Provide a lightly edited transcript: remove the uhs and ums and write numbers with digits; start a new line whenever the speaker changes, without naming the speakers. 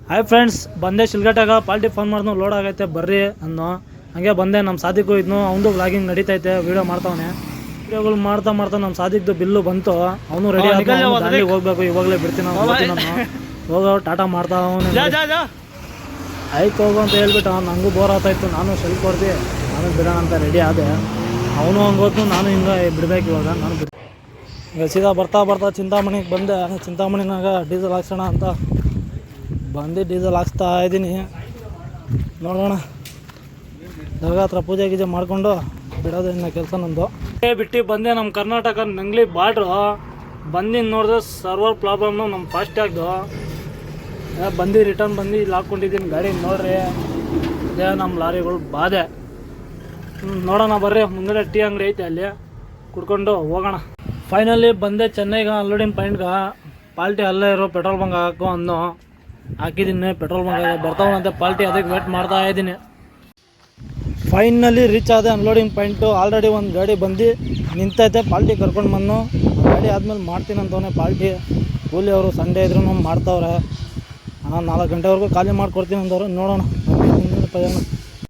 Hi friends, ಬಂದೆ ಶಿಲ್ಘಟ್ಟಾಗ party phone ಮಾಡಿದ್ನು load ಆಗೈತೆ ಬರ್ರಿ ಅನ್ನೋ ಹಂಗೆ ಬಂದೆ. ನಮ್ಮ ಸಾದಿಗೂ ಇದ್ನು ಅವನು ವ್ಲಾಗಿಂಗ್ ನಡೀತೈತೆ, ವೀಡಿಯೋ ಮಾಡ್ತಾವನೆ. ವೀಡಿಯೋಗಳು ಮಾಡ್ತಾ ನಮ್ಮ ಸಾದಿಕ್ದು ಬಿಲ್ಲು ಬಂತು. ಅವನು ರೆಡಿ ಅಲ್ಲಿಗೆ ಹೋಗ್ಬೇಕು, ಇವಾಗಲೇ ಬಿಡ್ತೀನಿ ನಾನು ಹೋಗೋ ಟಾಟಾ ಮಾಡ್ತಾ ಅವನು ಆಯ್ತು ಹೋಗು ಅಂತ ಹೇಳ್ಬಿಟ್ಟು ನನಗೂ ಬೋರ್ ಆಗ್ತಾಯಿತ್ತು. ನಾನು ಶೆಲ್ ಕೊಡ್ದು ನಾನು ಬಿಡೋಣ ಅಂತ ರೆಡಿ ಆದೆ. ಅವನು ಹಂಗೆ ಹೋದ್ನು, ನಾನು ಹಿಂಗೆ ಬಿಡ್ಬೇಕು. ಇವಾಗ ನಾನು ಈಗ ಸೀದಾ ಬರ್ತಾ ಚಿಂತಾಮಣಿಗೆ ಬಂದೆ. ಚಿಂತಾಮಣಿನಾಗ ಡೀಸೆಲ್ ಹಾಕ್ಸೋಣ ಅಂತ ಬಂದು ಡೀಸೆಲ್ ಹಾಕ್ಸ್ತಾ ಇದ್ದೀನಿ. ನೋಡೋಣ, ದರ್ಗಾ ಹತ್ರ ಪೂಜೆ ಗೀಜೆ ಮಾಡಿಕೊಂಡು ಬಿಡೋದು ಇನ್ನು ಕೆಲಸ ನಂದು. ಬಿಟ್ಟು ಬಂದೆ ನಮ್ಮ ಕರ್ನಾಟಕ ನಂಗ್ಲಿ ಬಾರ್ಡ್ರು ಬಂದಿದ್ದು ನೋಡಿದ್ರೆ ಸರ್ವರ್ ಪ್ರಾಬ್ಲಮ್ನು ನಮ್ಮ ಫಾಸ್ಟ್ಯಾಗ್ದು ಬಂದು ರಿಟರ್ನ್ ಬಂದು ಇಲ್ಲಿ ಹಾಕ್ಕೊಂಡಿದ್ದೀನಿ ಗಾಡಿ. ನೋಡ್ರಿ ಇದೇ ನಮ್ಮ ಲಾರಿಗಳು ಬಾಧೆ. ನೋಡೋಣ ಬರ್ರಿ, ಮುಂದೆ ಟೀ ಅಂಗಡಿ ಐತೆ, ಅಲ್ಲಿ ಕುಡ್ಕೊಂಡು ಹೋಗೋಣ. ಫೈನಲಿ ಬಂದೆ ಚೆನ್ನೈಗೆ ಅನ್ಲೋಡಿಂಗ್ ಪಾಯಿಂಟ್ಗೆ. ಪಾಲ್ಟಿ ಅಲ್ಲೇ ಇರೋ ಪೆಟ್ರೋಲ್ ಬಂಕ್ ಹಾಕು ಅನ್ನೋ ಹಾಕಿದ್ದೀನಿ. ಪೆಟ್ರೋಲ್ ಬಂಕ್ ಬರ್ತಾವಂತೆ ಪಾಲ್ಟಿ, ಅದಕ್ಕೆ ವೇಟ್ ಮಾಡ್ತಾ ಇದ್ದೀನಿ. ಫೈನಲಿ ರೀಚ್ ಆದೆ ಅನ್ಲೋಡಿಂಗ್ ಪಾಯಿಂಟು. ಆಲ್ರೆಡಿ ಒಂದು ಗಾಡಿ ಬಂದು ನಿಂತೈತೆ, ಪಾಲ್ಟಿ ಕರ್ಕೊಂಡು ಬಂದು ಗಾಡಿ ಆದಮೇಲೆ ಮಾಡ್ತೀನಿ ಅಂತವನೇ ಪಾಲ್ಟಿ. ಕೂಲಿ ಅವರು ಸಂಡೇ ಇದ್ರೂ ಮಾಡ್ತಾವ್ರೆ. 4 ಗಂಟೆವರೆಗೂ ಖಾಲಿ ಮಾಡಿಕೊಡ್ತೀನಿ ಅಂದವ್ರು. ನೋಡೋಣ.